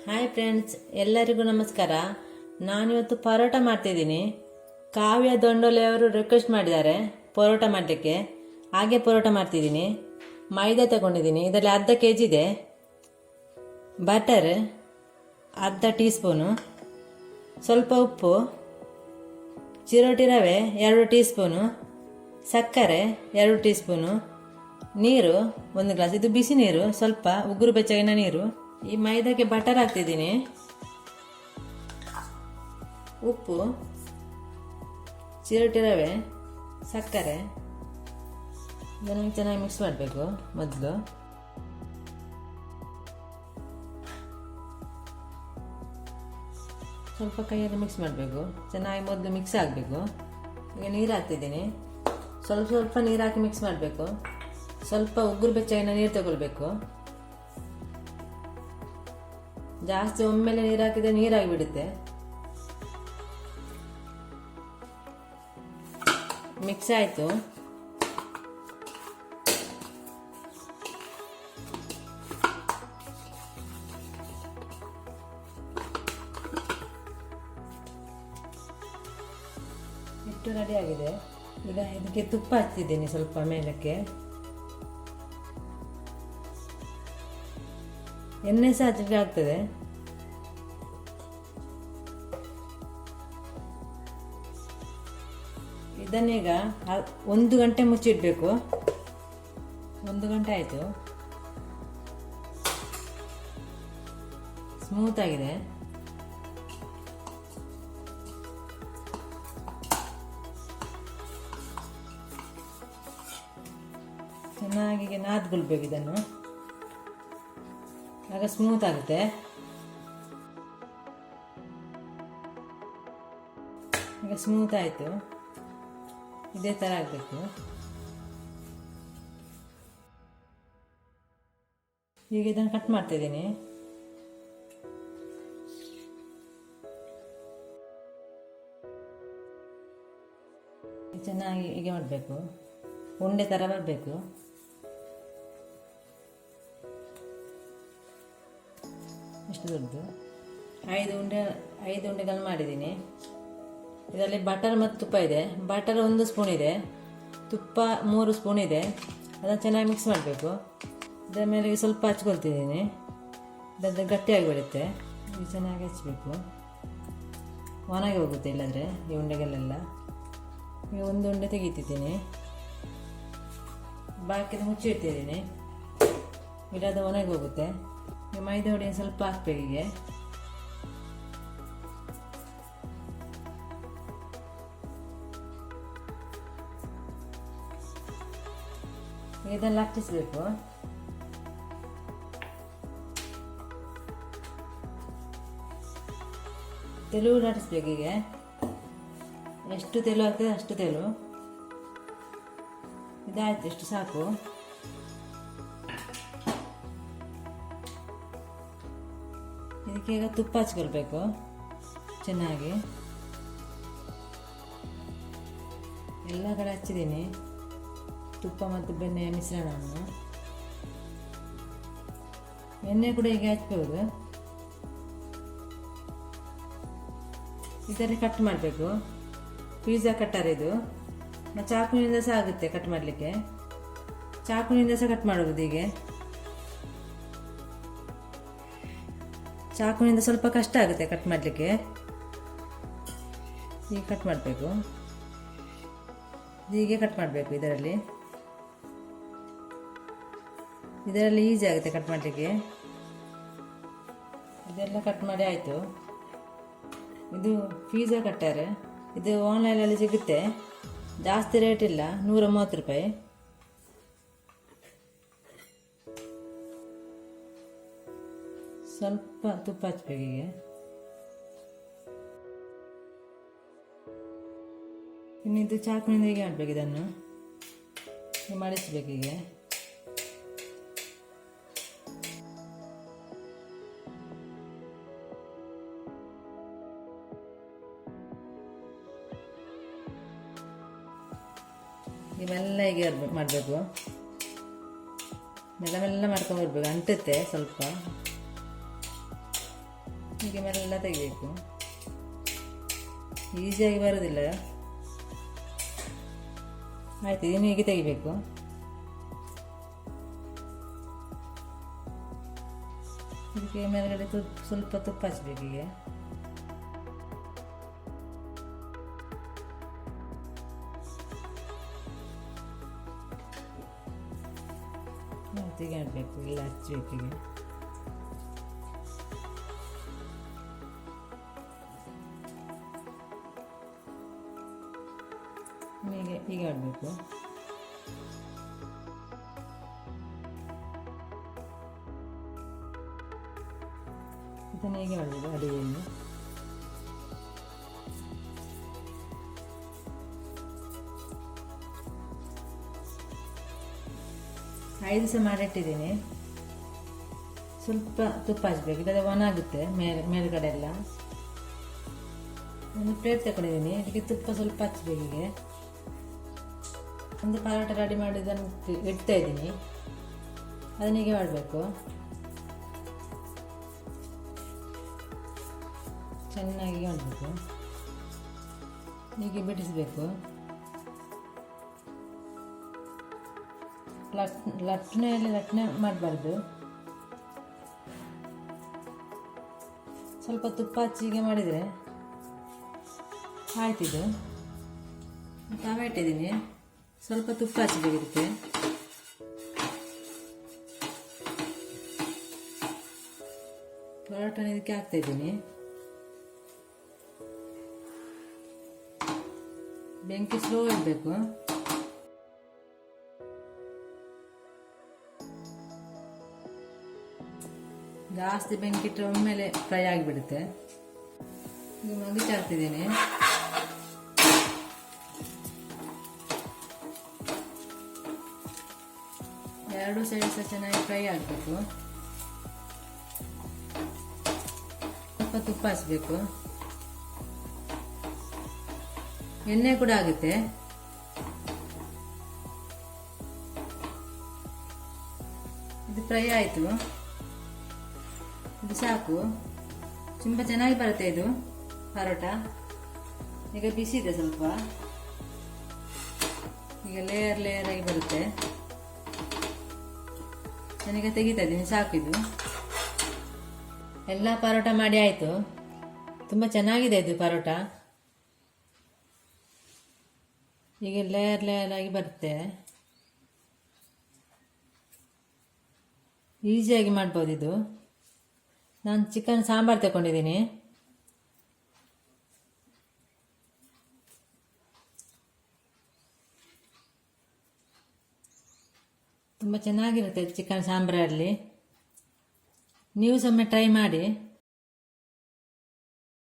Hi friends, ಎಲ್ಲರಿಗೂ ನಮಸ್ಕಾರ. ನಾನಿವತ್ತು ಪರೋಟ ಮಾಡ್ತಿದ್ದೀನಿ. ಕಾವ್ಯ ದೊಂಡೋಲೆ ಅವರು ರಿಕ್ವೆಸ್ಟ್ ಮಾಡಿದ್ದಾರೆ ಪರೋಟ ಮಾಡಲಿಕ್ಕೆ, ಹಾಗೆ ಪರೋಟ ಮಾಡ್ತಿದ್ದೀನಿ. ಮೈದಾ ತಗೊಂಡಿದ್ದೀನಿ, ಇದರಲ್ಲಿ ಅರ್ಧ kg ಇದೆ. ಬಟರ್ ಅರ್ಧ ಟೀ ಸ್ಪೂನು, ಸ್ವಲ್ಪ ಉಪ್ಪು, ಚಿರೋಟಿ ರವೆ 2 ಟೀ ಸ್ಪೂನು, ಸಕ್ಕರೆ 2 ಟೀ ಸ್ಪೂನು, ನೀರು 1 ಗ್ಲಾಸ್. ಇದು ಬಿಸಿ ನೀರು, ಸ್ವಲ್ಪ ಉಗುರು ಬೆಚ್ಚಗಿನ ನೀರು. ಈ ಮೈದಾಕ್ಕೆ ಬಟರ್ ಹಾಕ್ತಿದ್ದೀನಿ, ಉಪ್ಪು, ಚಿರೋಟಿ ರವೆ, ಸಕ್ಕರೆ. ಇದನ್ನು ಚೆನ್ನಾಗಿ ಮಿಕ್ಸ್ ಮಾಡಬೇಕು. ಮೊದಲು ಸ್ವಲ್ಪ ಕೈಯಲ್ಲಿ ಮಿಕ್ಸ್ ಮಾಡಬೇಕು, ಚೆನ್ನಾಗಿ ಮೊದಲು ಮಿಕ್ಸ್ ಆಗಬೇಕು. ಈಗ ನೀರು ಹಾಕ್ತಿದ್ದೀನಿ, ಸ್ವಲ್ಪ ಸ್ವಲ್ಪ ನೀರು ಹಾಕಿ ಮಿಕ್ಸ್ ಮಾಡಬೇಕು. ಸ್ವಲ್ಪ ಉಗುರು ಬೆಚ್ಚಗಿನ ನೀರು ತಗೊಳ್ಬೇಕು. ಜಾಸ್ತಿ ಒಮ್ಮೆಲೆ ನೀರು ಹಾಕಿದ್ರೆ ನೀರಾಗಿ ಬಿಡುತ್ತೆ. ಮಿಕ್ಸ್ ಆಯಿತು. ಹಿಟ್ಟು ರೆಡಿ ಆಗಿದೆ. ಈಗ ಇದಕ್ಕೆ ತುಪ್ಪ ಹಚ್ತಿದ್ದೀನಿ ಸ್ವಲ್ಪ ಮೇಲಕ್ಕೆ. ಎಣ್ಣೆ ಸಹ ಹಚ್ಚಲಿಕ್ಕೆ ಆಗ್ತದೆ. ಇದನ್ನೀಗ 1 ಗಂಟೆ ಮುಚ್ಚಿಡಬೇಕು. 1 ಗಂಟೆ ಆಯಿತು. ಸ್ಮೂತ್ ಆಗಿದೆ. ಚೆನ್ನಾಗಿ ನಾದ್ಕೊಳ್ಬೇಕು ಇದನ್ನು, ಆಗ ಸ್ಮೂತ್ ಆಗುತ್ತೆ. ಈಗ ಸ್ಮೂತ್ ಆಯಿತು. ಇದೇ ಥರ ಆಗಬೇಕು. ಈಗ ಇದನ್ನು ಕಟ್ ಮಾಡ್ತಿದ್ದೀನಿ. ಚೆನ್ನಾಗಿ ಹೀಗೆ ಮಾಡಬೇಕು, ಉಂಡೆ ಥರ ಬರಬೇಕು. ಎಷ್ಟು ದೊಡ್ಡದು, 5 ಉಂಡೆಗಳು ಮಾಡಿದ್ದೀನಿ. ಇದರಲ್ಲಿ ಬಟರ್ ಮತ್ತು ತುಪ್ಪ ಇದೆ. ಬಟರ್ 1 ಸ್ಪೂನ್ ಇದೆ, ತುಪ್ಪ 3 ಸ್ಪೂನ್ ಇದೆ. ಅದನ್ನು ಚೆನ್ನಾಗಿ ಮಿಕ್ಸ್ ಮಾಡಬೇಕು. ಇದರ ಮೇಲೆ ಸ್ವಲ್ಪ ಹಚ್ಕೊಳ್ತಿದ್ದೀನಿ, ಇದಾದರೆ ಗಟ್ಟಿಯಾಗಿ ಬಿಡುತ್ತೆ. ಇದು ಚೆನ್ನಾಗಿ ಹಚ್ಚಬೇಕು, ಒಣಗಿ ಹೋಗುತ್ತೆ ಇಲ್ಲಾಂದರೆ ಈ ಉಂಡೆಗಳೆಲ್ಲ. ಈಗ 1 ಉಂಡೆ ತೆಗಿತಿದ್ದೀನಿ, ಬಾಕಿದ ಮುಚ್ಚಿಡ್ತಿದ್ದೀನಿ, ಇಲ್ಲದ ಒಣಗಿ ಹೋಗುತ್ತೆ. ಮೈದಾ ಹುಡಿ ಸ್ವಲ್ಪ ಹಾಕ್ಬೇಕು. ಹೀಗೆ ಇದೆಲ್ಲ ಲಟ್ಟಿಸಬೇಕು. ತೆಳು ಲಟ್ಟಿಸ್ಬೇಕು. ಹೀಗೆ ಎಷ್ಟು ತೆಳು ಆಗ್ತದೆ ಅಷ್ಟು ತೆಳು. ಇದಾಯ್ತು, ಎಷ್ಟು ಸಾಕು. ಇದಕ್ಕೆ ಈಗ ತುಪ್ಪ ಹಚ್ಕೊಳ್ಬೇಕು ಚೆನ್ನಾಗಿ. ಎಲ್ಲ ಕಡೆ ಹಚ್ಚಿದ್ದೀನಿ ತುಪ್ಪ ಮತ್ತು ಬೆಣ್ಣೆಯ ಮಿಶ್ರಣವನ್ನು. ಎಣ್ಣೆ ಕೂಡ ಹೀಗೆ ಹಚ್ಬೋದು. ಇದರಲ್ಲಿ ಕಟ್ ಮಾಡಬೇಕು. ಪಿಜ್ಜಾ ಕಟ್ಟರ್ ಇದು, ಚಾಕುವಿನಿಂದ ಸಹ ಆಗುತ್ತೆ ಕಟ್ ಮಾಡಲಿಕ್ಕೆ. ಚಾಕುವಿನಿಂದ ಸಹ ಕಟ್ ಮಾಡಬಹುದು. ಹೀಗೆ ಚಾಕುವಿನಿಂದ ಸ್ವಲ್ಪ ಕಷ್ಟ ಆಗುತ್ತೆ ಕಟ್ ಮಾಡಲಿಕ್ಕೆ. ಹೀಗೆ ಕಟ್ ಮಾಡಬೇಕು, ಹೀಗೆ ಕಟ್ ಮಾಡಬೇಕು. ಇದರಲ್ಲಿ ಈಸಿ ಆಗುತ್ತೆ ಕಟ್ ಮಾಡಲಿಕ್ಕೆ. ಇದೆಲ್ಲ ಕಟ್ ಮಾಡಿ ಆಯಿತು. ಇದು ಪಿಜ್ಜಾ ಕಟ್ಟರ್. ಇದು ಆನ್ಲೈನಲ್ಲಿ ಸಿಗುತ್ತೆ, ಜಾಸ್ತಿ ರೇಟ್ ಇಲ್ಲ, 130 ರೂಪಾಯಿ. ಸ್ವಲ್ಪ ತುಪ್ಪ ಹಚ್ಬೇಕು. ಹೀಗೆ ಇನ್ನಿದು ಚಾಕುವಿನಿಂದ ಹೀಗೆ ಮಾಡಬೇಕು. ಇದನ್ನು ಮಡಿಸ್ಬೇಕು. ಹೀಗೆ ಇವೆಲ್ಲ ಹೀಗೆ ಮಾಡಬೇಕು. ಮೆಲ್ಲ ಮೆಲ್ಲ ಮಾಡ್ಕೊಂಡು ಬರ್ಬೇಕು, ಅಂಟುತ್ತೆ ಸ್ವಲ್ಪ. ಹೀಗೆ ಮೇಲೆಲ್ಲ ತೆಗಿಬೇಕು. ಈಸಿಯಾಗಿ ಬರೋದಿಲ್ಲ. ಆಯ್ತು, ಇದನ್ನು ಹೀಗೆ ತೆಗಿಬೇಕು. ಇದಕ್ಕೆ ಮೇಲ್ಗಡೆ ಸ್ವಲ್ಪ ತುಪ್ಪ ಹಚ್ಚಬೇಕು. ಹೀಗೆ ತೆಗೆಯಬೇಕು, ಇಲ್ಲ ಹಚ್ಚಬೇಕು. ಹೀಗೆ ಆಡಬೇಕು. ಇದನ್ನು ಹೀಗೆ ಮಾಡಬೇಕು ಅಡಿಗೆಯನ್ನು. ಐದು ಸಹ ಮಾಡಿಟ್ಟಿದ್ದೀನಿ. ಸ್ವಲ್ಪ ತುಪ್ಪ ಹಚ್ಚಬೇಕು, ಇಲ್ಲದೆ ಒಣಾಗುತ್ತೆ ಮೇಲ್ಗಡೆ ಎಲ್ಲ. ಒಂದು ಪ್ಲೇಟ್ ತಗೊಂಡಿದ್ದೀನಿ, ಅದಕ್ಕೆ ತುಪ್ಪ ಸ್ವಲ್ಪ ಹಚ್ಚಬೇಕು. ಹೀಗೆ ಒಂದು ಪರೋಟ ರೆಡಿ ಮಾಡಿದ್ದನ್ನು ಇಡ್ತಾ ಇದ್ದೀನಿ. ಅದನ್ನ ಹೀಗೆ ಮಾಡಬೇಕು. ಚೆನ್ನಾಗಿ ಮಾಡಬೇಕು. ಹೀಗೆ ಬಿಡಿಸಬೇಕು. ಲಟ್ನೆ ಮಾಡಬಾರ್ದು. ಸ್ವಲ್ಪ ತುಪ್ಪ ಹಚ್ಚಿ ಹೀಗೆ ಮಾಡಿದರೆ ಆಯ್ತಿದು. ತವ ಇಟ್ಟಿದ್ದೀನಿ, ಸ್ವಲ್ಪ ತುಪ್ಪ ಹಚ್ಚಬೇಕು ಇದಕ್ಕೆ. ಪರೋಟನ ಇದಕ್ಕೆ ಹಾಕ್ತಾ ಇದ್ದೀನಿ. ಬೆಂಕಿ ಸ್ಲೋ ಇಡಬೇಕು. ಜಾಸ್ತಿ ಬೆಂಕಿ ಇಟ್ಟರೆ ಒಮ್ಮೆಲೆ ಫ್ರೈ ಆಗಿಬಿಡುತ್ತೆ. ಈಗ ಮಗಿಚ್ ಹಾಕ್ತಿದ್ದೀನಿ. ಎರಡು ಸೈಡ್ ಸಹ ಚೆನ್ನಾಗಿ ಫ್ರೈ ಆಗಬೇಕು. ಸ್ವಲ್ಪ ತುಪ್ಪ ಹಚ್ಚಬೇಕು. ಎಣ್ಣೆ ಕೂಡ ಆಗುತ್ತೆ. ಇದು ಫ್ರೈ ಆಯಿತು. ಇದು ಸಾಕು. ತುಂಬ ಚೆನ್ನಾಗಿ ಬರುತ್ತೆ ಇದು ಪರೋಟ. ಈಗ ಬಿಸಿ ಇದೆ ಸ್ವಲ್ಪ. ಈಗ ಲೇಯರ್ ಆಗಿ ಬರುತ್ತೆ. ನಾನೀಗ ತೆಗಿತಾ ಇದ್ದೀನಿ. ಸಾಕು. ಇದು ಎಲ್ಲ ಪರೋಟ ಮಾಡಿ ಆಯಿತು. ತುಂಬ ಚೆನ್ನಾಗಿದೆ ಇದು ಪರೋಟ. ಈಗ ಲೇಯರ್ ಆಗಿ ಬರುತ್ತೆ. ಈಸಿಯಾಗಿ ಮಾಡ್ಬೋದು ಇದು. ನಾನು ಚಿಕನ್ ಸಾಂಬಾರು ತಗೊಂಡಿದ್ದೀನಿ. ತುಂಬ ಚೆನ್ನಾಗಿರುತ್ತೆ ಚಿಕನ್ ಸಾಂಬಾರಲ್ಲಿ. ನೀವು ಸೊಮ್ಮೆ ಟ್ರೈ ಮಾಡಿ.